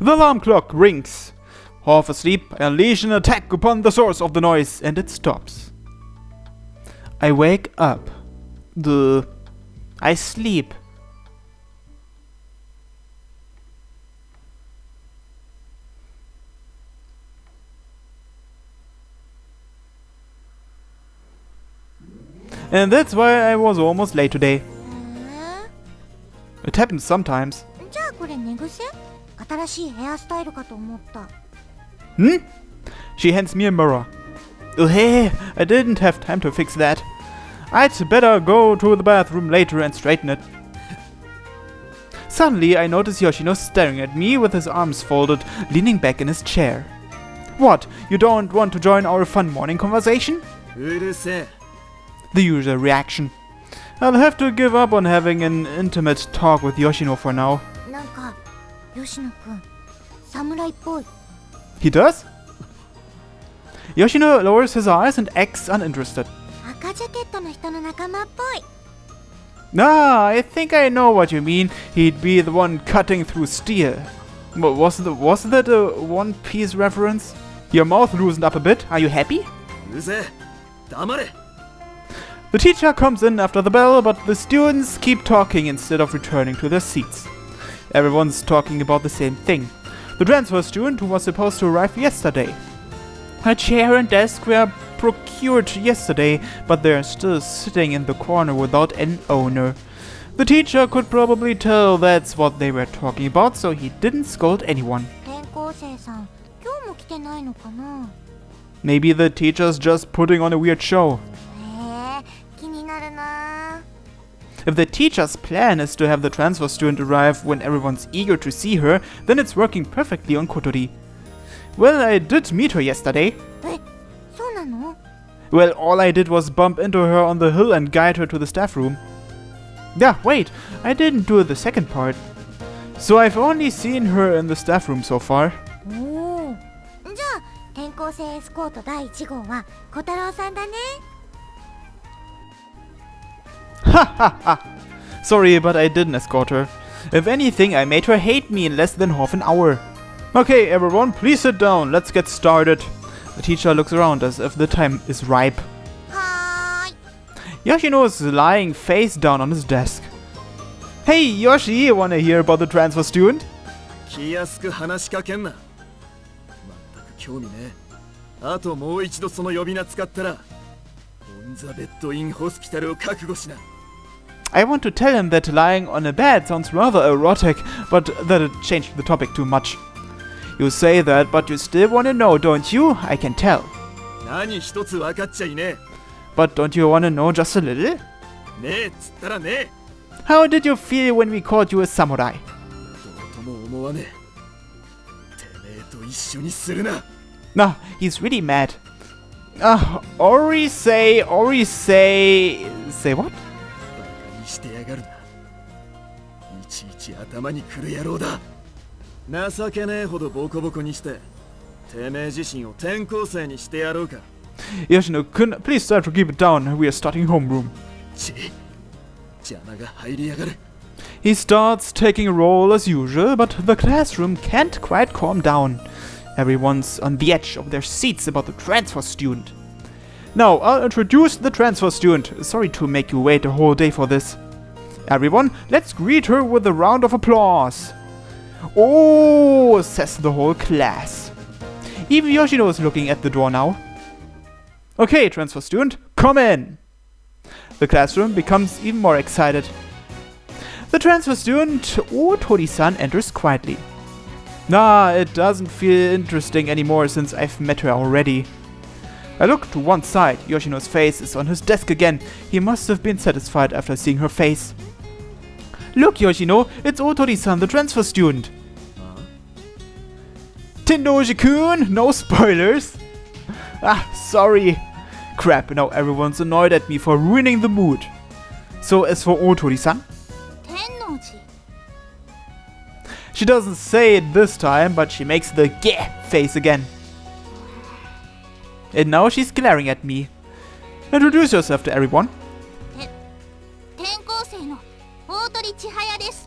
The alarm clock rings. Half asleep, I unleash an attack upon the source of the noise, and it stops. I wake up. I sleep. And that's why I was almost late today. It happens sometimes. She hands me a mirror. Oh hey, I didn't have time to fix that. I'd better go to the bathroom later and straighten it. Suddenly I notice Yoshino staring at me with his arms folded, leaning back in his chair. What, you don't want to join our fun morning conversation? The usual reaction. I'll have to give up on having an intimate talk with Yoshino for now. He does? Yoshino lowers his eyes and acts uninterested. I think I know what you mean. He'd be the one cutting through steel. Was that a One Piece reference? Your mouth loosened up a bit. Are you happy? The teacher comes in after the bell, but the students keep talking instead of returning to their seats. Everyone's talking about the same thing. The transfer student who was supposed to arrive yesterday. Her chair and desk were procured yesterday, but they're still sitting in the corner without an owner. The teacher could probably tell that's what they were talking about, so he didn't scold anyone. Maybe the teacher's just putting on a weird show. If the teacher's plan is to have the transfer student arrive when everyone's eager to see her, then it's working perfectly on Kotori. Well, I did meet her yesterday. Well, all I did was bump into her on the hill and guide her to the staff room. Yeah, wait, I didn't do the second part. So I've only seen her in the staff room so far. Ha ha ha! Sorry, but I didn't escort her. If anything, I made her hate me in less than half an hour. Okay, everyone, please sit down. Let's get started. The teacher looks around as if the time is ripe. Hi. Yoshino is lying face down on his desk. Hey, Yoshi, wanna hear about the transfer student? I want to tell him that lying on a bed sounds rather erotic, but that it changed the topic too much. You say that, but you still want to know, don't you? I can tell. But don't you want to know just a little? How did you feel when we called you a samurai? Nah, he's really mad. Ori say what? Yoshino, please try to keep it down. We are starting homeroom. He starts taking a role as usual, but the classroom can't quite calm down. Everyone's on the edge of their seats about the transfer student. Now, I'll introduce the transfer student. Sorry to make you wait a whole day for this. Everyone, let's greet her with a round of applause. Oh, says the whole class. Even Yoshino is looking at the door now. Okay, transfer student, come in. The classroom becomes even more excited. The transfer student, Otori-san, enters quietly. It doesn't feel interesting anymore since I've met her already. I look to one side. Yoshino's face is on his desk again. He must have been satisfied after seeing her face. Look, Yoshino, it's Otori-san, the transfer student. Tennoji-kun, no spoilers. Sorry. Crap, now everyone's annoyed at me for ruining the mood. So as for Otori-san? Tennoji. She doesn't say it this time, but she makes the "geh" face again. And now she's glaring at me. Introduce yourself to everyone.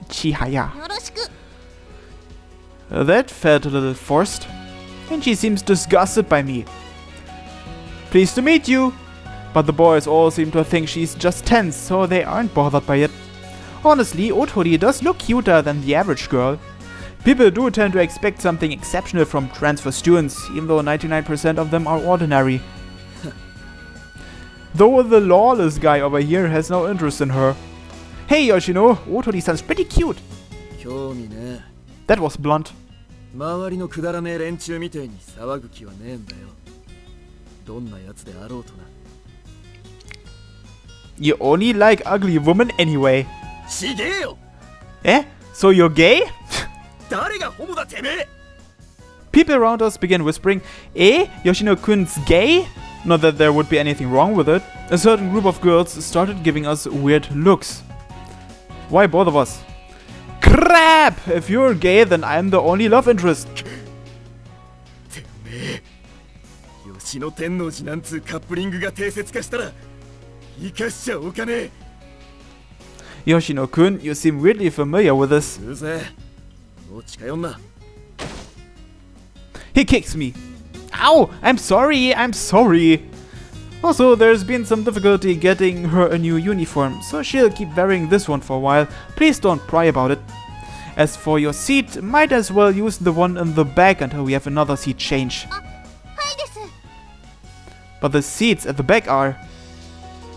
Chihaya. That felt a little forced. And she seems disgusted by me. Pleased to meet you. But the boys all seem to think she's just tense, so they aren't bothered by it. Honestly, Otori does look cuter than the average girl. People do tend to expect something exceptional from transfer students, even though 99% of them are ordinary. Though the lawless guy over here has no interest in her. Hey Yoshino, Otori sounds pretty cute. That was blunt. You only like ugly women anyway. Eh? So you're gay? People around us begin whispering, eh? Yoshino-kun's gay? Not that there would be anything wrong with it. A certain group of girls started giving us weird looks. Why both of us? Crap! If you're gay, then I'm the only love interest. Yoshino-kun, you seem weirdly familiar with this. He kicks me. Ow! I'm sorry. Also, there's been some difficulty getting her a new uniform, so she'll keep wearing this one for a while. Please don't pry about it. As for your seat, might as well use the one in the back until we have another seat change. But the seats at the back are...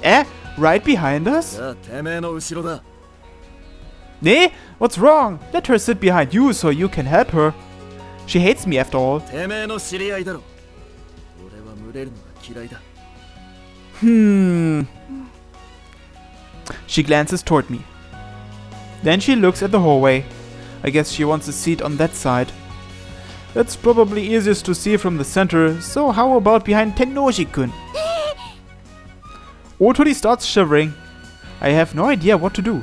Eh? Right behind us? Nee? What's wrong? Let her sit behind you so you can help her. She hates me after all. She glances toward me. Then she looks at the hallway. I guess she wants a seat on that side. It's probably easiest to see from the center, so how about behind Tennoji-kun? Otori starts shivering. I have no idea what to do.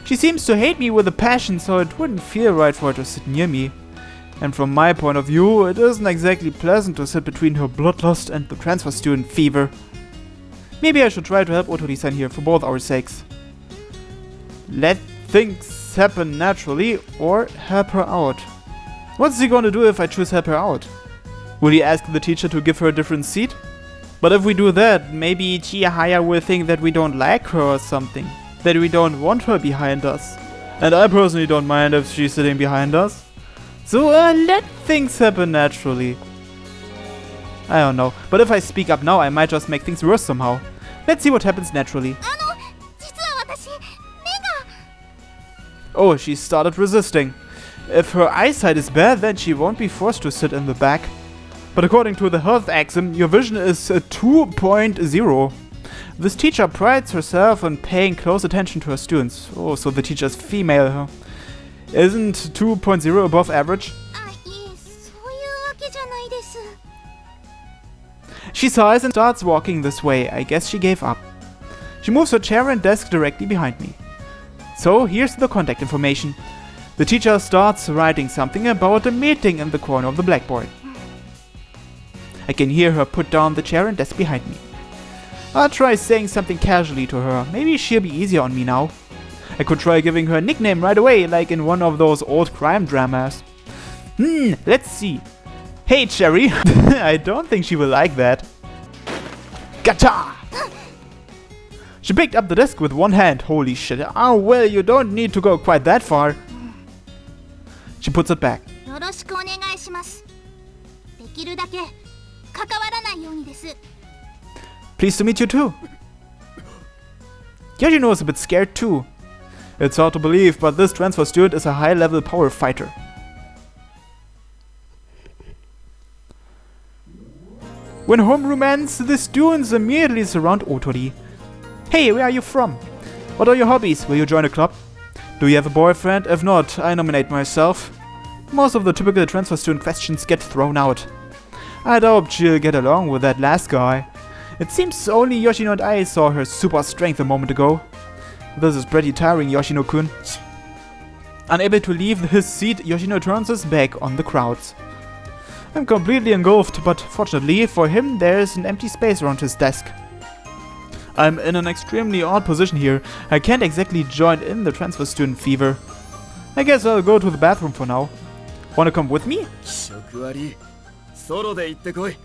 She seems to hate me with a passion, so it wouldn't feel right for her to sit near me. And from my point of view, it isn't exactly pleasant to sit between her bloodlust and the transfer student fever. Maybe I should try to help Otori-san here for both our sakes. Let things happen naturally, or help her out. What's he gonna do if I choose help her out? Will he ask the teacher to give her a different seat? But if we do that, maybe Chihaya will think that we don't like her or something. That we don't want her behind us. And I personally don't mind if she's sitting behind us. So let things happen naturally. I don't know, but if I speak up now, I might just make things worse somehow. Let's see what happens naturally. Oh, she started resisting. If her eyesight is bad, then she won't be forced to sit in the back. But according to the health axiom, your vision is 2.0. This teacher prides herself on paying close attention to her students. Oh, so the teacher is female, huh? Isn't 2.0 above average? She sighs and starts walking this way. I guess she gave up. She moves her chair and desk directly behind me. So here's the contact information. The teacher starts writing something about a meeting in the corner of the blackboard. I can hear her put down the chair and desk behind me. I'll try saying something casually to her. Maybe she'll be easier on me now. I could try giving her a nickname right away, like in one of those old crime dramas. Let's see. Hey, Cherry. I don't think she will like that. Gata! She picked up the desk with one hand. Holy shit. Oh, well, you don't need to go quite that far. She puts it back. Pleased to meet you too. Yoshino is a bit scared too. It's hard to believe, but this transfer student is a high-level power fighter. When homeroom ends, the students immediately surround Otori. Hey, where are you from? What are your hobbies? Will you join a club? Do you have a boyfriend? If not, I nominate myself. Most of the typical transfer student questions get thrown out. I doubt she'll get along with that last guy. It seems only Yoshino and I saw her super strength a moment ago. This is pretty tiring, Yoshino-kun. Unable to leave his seat, Yoshino turns his back on the crowds. I'm completely engulfed, but fortunately for him, there is an empty space around his desk. I'm in an extremely odd position here. I can't exactly join in the transfer student fever. I guess I'll go to the bathroom for now. Wanna come with me? 気色悪い。ソロで行ってこい。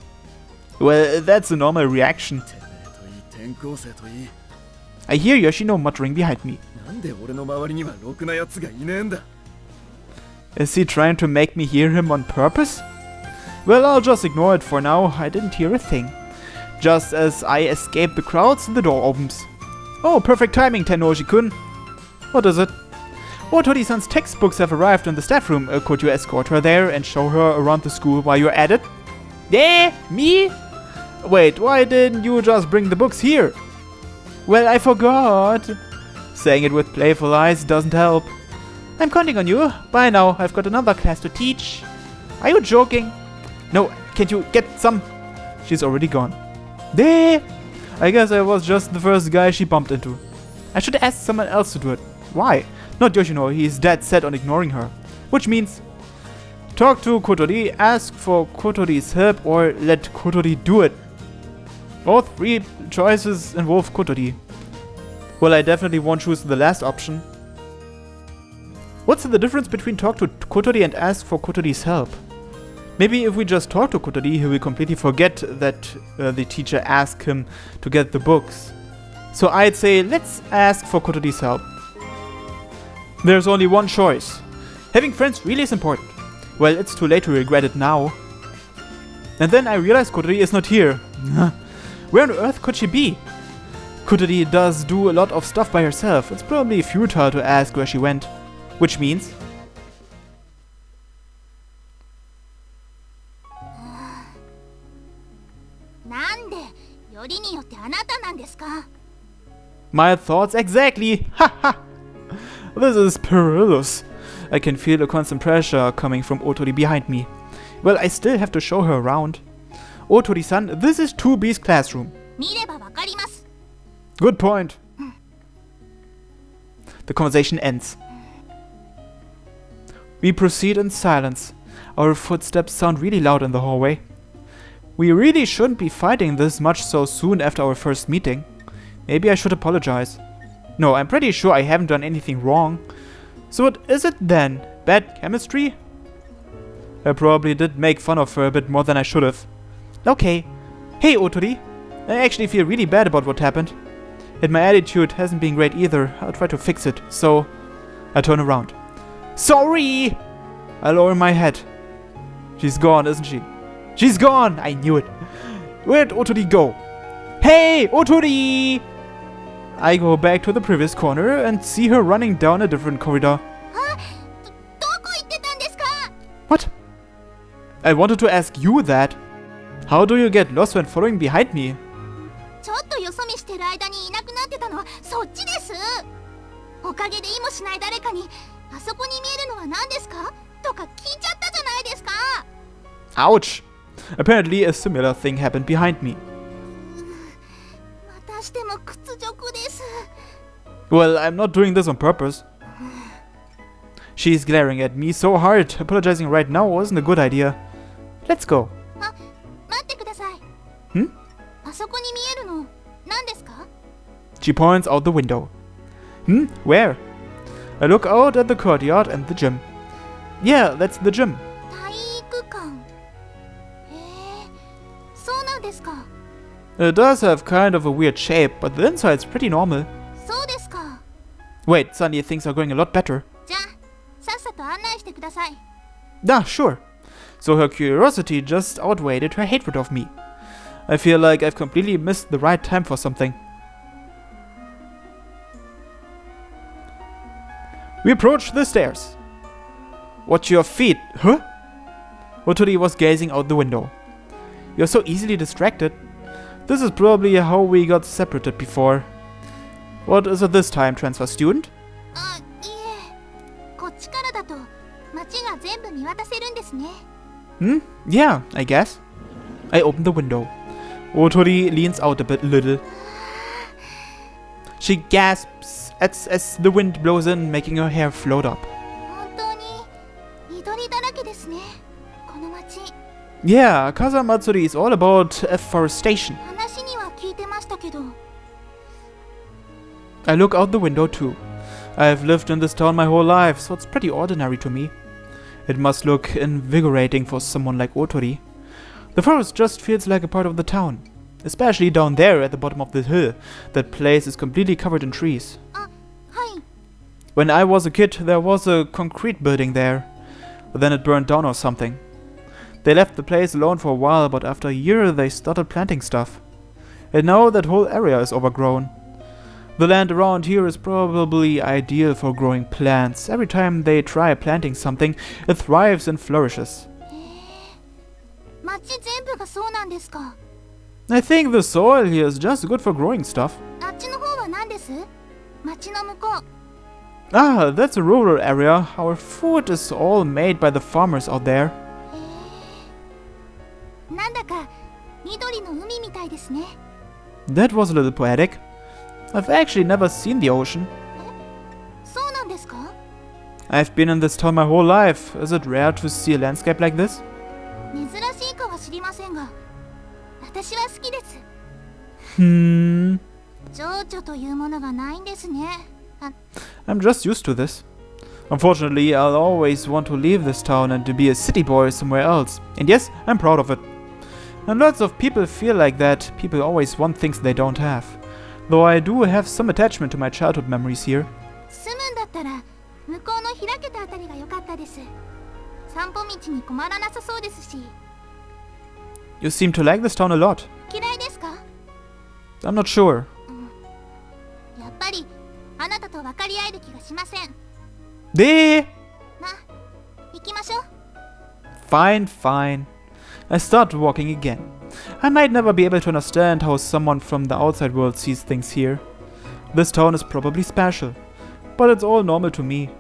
Well, that's a normal reaction. てめえといい、転校生といい。 I hear Yoshino muttering behind me. なんで俺の周りにはろくな奴がいねえんだ。 Is he trying to make me hear him on purpose? Well, I'll just ignore it for now. I didn't hear a thing. Just as I escape the crowds, the door opens. Oh, perfect timing, Tennoji-kun. What is it? Otori-san's textbooks have arrived in the staff room. Could you escort her there and show her around the school while you're at it? Yeah, me? Wait, why didn't you just bring the books here? Well, I forgot. Saying it with playful eyes doesn't help. I'm counting on you. Bye now, I've got another class to teach. Are you joking? No, can't you get some? She's already gone. There! I guess I was just the first guy she bumped into. I should ask someone else to do it. Why? Not Yoshino, he's dead set on ignoring her. Which means... talk to Kotori, ask for Kotori's help, or let Kotori do it. All three choices involve Kotori. Well, I definitely won't choose the last option. What's the difference between talk to Kotori and ask for Kotori's help? Maybe if we just talk to Kotori, he will completely forget that the teacher asked him to get the books. So I'd say let's ask for Kotori's help. There's only one choice. Having friends really is important. Well, it's too late to regret it now. And then I realized Kotori is not here. Where on earth could she be? Kotori does do a lot of stuff by herself. It's probably futile to ask where she went. Which means... なんでよりによってあなたなんですか My thoughts exactly! Haha! This is perilous. I can feel the constant pressure coming from Otori behind me. Well, I still have to show her around. Otori-san, this is 2B's classroom. 見ればわかります Good point. The conversation ends. We proceed in silence. Our footsteps sound really loud in the hallway. We really shouldn't be fighting this much so soon after our first meeting. Maybe I should apologize. No, I'm pretty sure I haven't done anything wrong. So what is it then? Bad chemistry? I probably did make fun of her a bit more than I should have. Okay. Hey, Otori. I actually feel really bad about what happened. And my attitude hasn't been great either. I'll try to fix it. So, I turn around. Sorry! I lower my head. She's gone, isn't she? She's gone! I knew it. Where'd Otori go? Hey, Otori! I go back to the previous corner and see her running down a different corridor. どこ行ってたんですか What? I wanted to ask you that. How do you get lost when following behind me? ちょっとよそ見してる間にいなくなってたのはそっちですおかげで意もしない誰かにあそこに見えるのは何ですかとか聞いちゃったじゃないですか Ouch! Apparently a similar thing happened behind me. またしても屈辱です Well, I'm not doing this on purpose. She's glaring at me so hard. Apologizing right now wasn't a good idea. Let's go. 待ってください Hmm? あそこに見えるの何ですか She points out the window. Hmm? Where? I look out at the courtyard and the gym. Yeah, that's the gym. 体育館へえそうなんですか It does have kind of a weird shape, but the inside's pretty normal. そうですか Wait, suddenly things are going a lot better. じゃあさっさと案内してください Ah, sure. So her curiosity just outweighed her hatred of me. I feel like I've completely missed the right time for something. We approach the stairs. Watch your feet, huh? Otori was gazing out the window. You're so easily distracted. This is probably how we got separated before. What is it this time, transfer student? あいえこっちからだと街が全部見渡せるんですね Hmm? Yeah, I guess. I open the window. Otori leans out a little. She gasps as the wind blows in, making her hair float up. 本当に緑だらけですねこの街 Yeah, Kazamatsuri is all about afforestation. 話には聞いてましたけど I look out the window too. I've lived in this town my whole life, so it's pretty ordinary to me. It must look invigorating for someone like Otori. The forest just feels like a part of the town. Especially down there at the bottom of the hill. That place is completely covered in trees. あ、はい。 When I was a kid, there was a concrete building there. But then it burned down or something. They left the place alone for a while, but after a year they started planting stuff. And now that whole area is overgrown. The land around here is probably ideal for growing plants. Every time they try planting something, it thrives and flourishes. 町全部がそうなんですか。 I think the soil here is just good for growing stuff. あっちの方は何です？町の向こう。 Ah, that's a rural area. Our food is all made by the farmers out there. なんだか緑の海みたいですね。 That was a little poetic. I've actually never seen the ocean. そうなんですか？ I've been in this town my whole life. Is it rare to see a landscape like this? 珍しいかは知りませんが、私は好きです。 情緒というものがないんですね。I'm just used to this. Unfortunately, I'll always want to leave this town and to be a city boy somewhere else. And yes, I'm proud of it. And lots of people feel like that. People always want things they don't have. Though I do have some attachment to my childhood memories here. 住むんだったら向こうの開けたあたりが良かったです。散歩道に困らなさそうですし。 You seem to like this town a lot. 嫌いですか？ I'm not sure. やっぱりあなたと分かり合える気がしません。 De! ま、行きましょう。 Fine, fine. I start walking again. I might never be able to understand how someone from the outside world sees things here. This town is probably special, but it's all normal to me.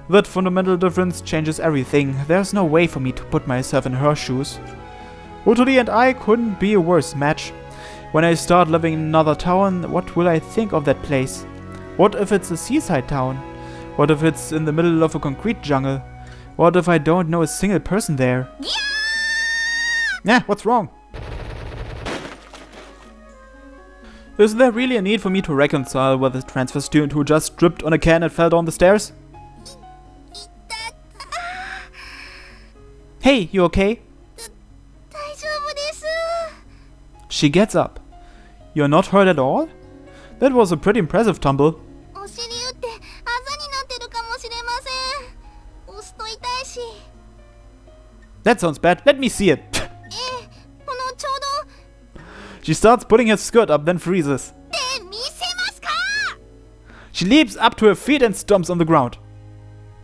That fundamental difference changes everything. There's no way for me to put myself in her shoes. Otori and I couldn't be a worse match. When I start living in another town, what will I think of that place? What if it's a seaside town? What if it's in the middle of a concrete jungle? What if I don't know a single person there? Yeah, what's wrong? Is there really a need for me to reconcile with a transfer student who just tripped on a can and fell down the stairs? Hey, you okay? 大丈夫です。 She gets up. You're not hurt at all? That was a pretty impressive tumble. お尻打ってあざになってるかもしれません。押すと痛いし。 That sounds bad. Let me see it. このちょうど She starts putting her skirt up, then freezes. で見せますか？ She leaps up to her feet and stomps on the ground.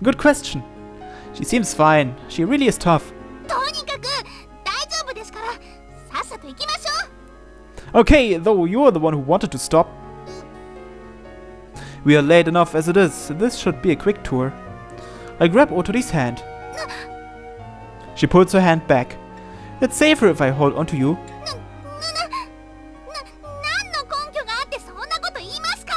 Good question. She seems fine. She really is tough. とにかく大丈夫ですから、さっさと行きましょう。 Okay, though you're the one who wanted to stop. We are late enough as it is. This should be a quick tour. I grab Otori's hand. She pulls her hand back. It's safer if I hold onto you. 何の根拠があってそんなこと言いますか？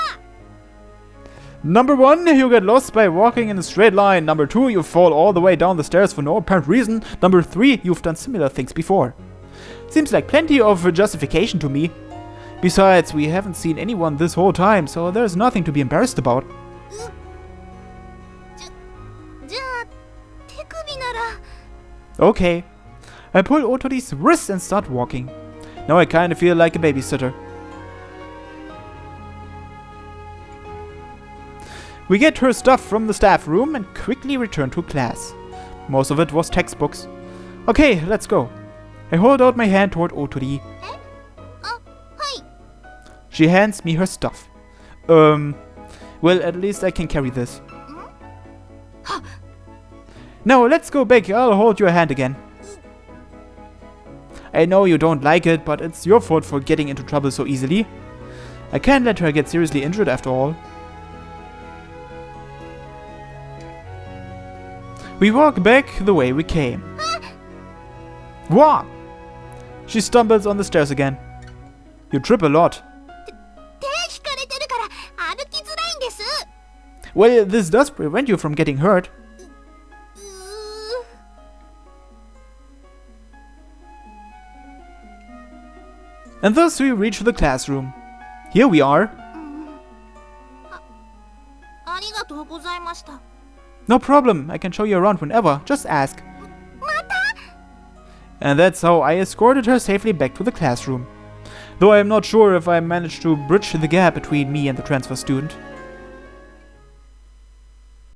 Number 1, you get lost by walking in a straight line. Number 2, you fall all the way down the stairs for no apparent reason. Number 3, you've done similar things before. Seems like plenty of justification to me. Besides, we haven't seen anyone this whole time, so there's nothing to be embarrassed about. じゃあ手首なら。 Okay. I pull Otori's wrist and start walking. Now I kinda feel like a babysitter. We get her stuff from the staff room and quickly return to class. Most of it was textbooks. Okay, let's go. I hold out my hand toward Otori. あ、はい。 She hands me her stuff. Well, at least I can carry this. No, let's go back. I'll hold your hand again. I know you don't like it, but it's your fault for getting into trouble so easily. I can't let her get seriously injured after all. We walk back the way we came. What? She stumbles on the stairs again. You trip a lot. 手引かれてるから歩きづらいんです。 Well, this does prevent you from getting hurt. And thus we reach the classroom. Here we are. ありがとうございました。No problem, I can show you around whenever, just ask. And that's how I escorted her safely back to the classroom. Though I am not sure if I managed to bridge the gap between me and the transfer student.